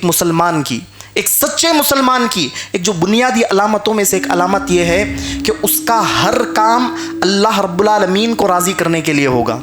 ایک مسلمان کی، ایک سچے مسلمان کی ایک جو بنیادی علامتوں میں سے ایک علامت یہ ہے کہ اس کا ہر کام اللہ رب العالمین کو راضی کرنے کے لیے ہوگا،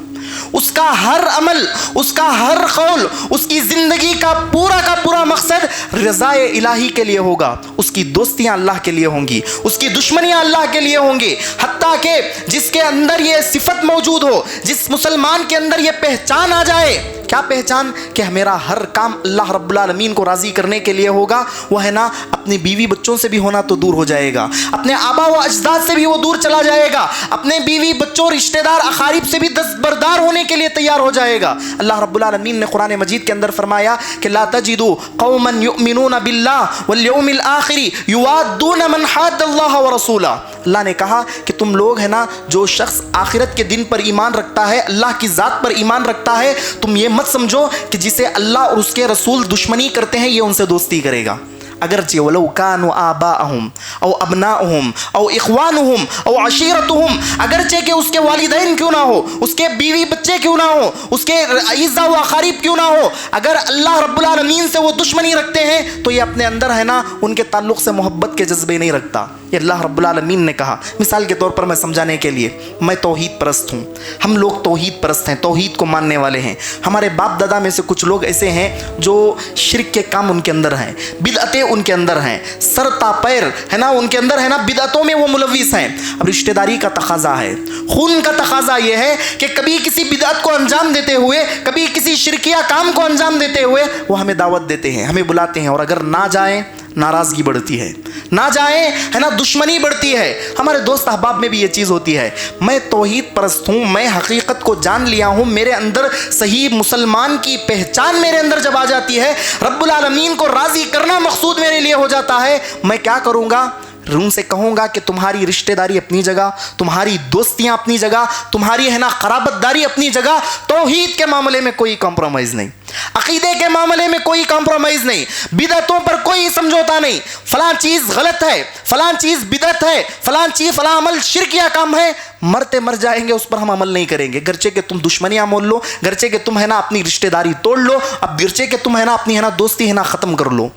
اس کا ہر عمل، اس کا ہر قول، اس کی زندگی کا پورا مقصد رضا الہی کے لیے ہوگا، اس کی دوستیاں اللہ کے لیے ہوں گی، اس کی دشمنیاں اللہ کے لیے ہوں گی۔ حتیٰ کہ جس کے اندر یہ صفت موجود ہو، جس مسلمان کے اندر یہ پہچان آ جائے، کیا پہچان؟ کہ میرا ہر کام اللہ رب العالمین کو راضی کرنے کے لیے ہوگا، وہ ہے نا اپنی بیوی بچوں سے بھی ہونا تو دور ہو جائے گا، اپنے آبا و اجداد سے بھی وہ دور چلا جائے گا، اپنے بیوی بچوں رشتہ دار اقارب سے بھی دستبردار ہونے کے لیے تیار ہو جائے گا۔ اللہ رب العالمین نے قرآن مجید کے اندر فرمایا کہ لا تجدوا قوما یؤمنون باللہ والیوم الآخر یوادون من حاد اللہ ورسولہ۔ اللہ نے کہا کہ تم لوگ ہے نا جو شخص آخرت کے دن پر ایمان رکھتا ہے، اللہ کی ذات پر ایمان رکھتا ہے، تم یہ مت سمجھو کہ جسے اللہ اور اس کے رسول دشمنی کرتے ہیں یہ ان سے دوستی کرے گا، اگرچہ ولو کانوا آباءہم او ابناءہم او اخوانہم او عشیرتہم، اگرچہ کہ اس کے والدین کیوں نہ ہو، اس کے بیوی بچے کیوں نہ ہو، اس کے اعزا و اقارب کیوں نہ ہو، اگر اللہ رب العالمین سے وہ دشمنی رکھتے ہیں تو یہ اپنے اندر ہے نا ان کے تعلق سے محبت کے جذبے نہیں رکھتا۔ یہ اللہ رب العالمین نے کہا۔ مثال کے طور پر میں سمجھانے کے لیے، میں توحید پرست ہوں، ہم لوگ توحید پرست ہیں، توحید کو ماننے والے ہیں۔ ہمارے باپ دادا میں سے کچھ لوگ ایسے ہیں جو شرک کے کام ان کے اندر ہیں، بدعتیں ان کے اندر ہیں، سر تا پیر ہے نا ان کے اندر ہے نا بدعتوں میں وہ ملوث ہیں۔ اب رشتہ داری کا تقاضا ہے، خون کا تقاضا یہ ہے کہ کبھی کسی بدعت کو انجام دیتے ہوئے، کبھی کسی شرکیہ کام کو انجام دیتے ہوئے وہ ہمیں دعوت دیتے ہیں، ہمیں بلاتے ہیں، اور اگر نہ جائیں ناراضگی بڑھتی ہے، نہ جائیں ہے نا دشمنی بڑھتی ہے۔ ہمارے دوست احباب میں بھی یہ چیز ہوتی ہے۔ میں توحید پرست ہوں، میں حقیقت کو جان لیا ہوں، میرے اندر صحیح مسلمان کی پہچان میرے اندر جب آ جاتی ہے، رب العالمین کو راضی کرنا مقصود میرے لیے ہو جاتا ہے، میں کیا کروں گا؟ ان سے کہوں گا کہ تمہاری رشتہ داری اپنی جگہ، تمہاری دوستیاں اپنی جگہ، تمہاری ہے نا قرابت داری اپنی جگہ، توحید کے معاملے میں کوئی کمپرومائز نہیں، عقیدے کے معاملے میں کوئی کمپرومائز نہیں، بدعتوں پر کوئی سمجھوتا نہیں، فلاں چیز غلط ہے، فلاں چیز بدعت ہے، فلاں چیز فلاں عمل شرکیہ کام ہے، مرتے مر جائیں گے اس پر ہم عمل نہیں کریں گے، گرچہ کہ تم دشمنیاں مول لو، گرچہ کہ تم ہے نا اپنی رشتہ داری توڑ لو، اب گرچہ کہ تم ہے نا اپنی ہے نا دوستی ہے نا ختم کر لو۔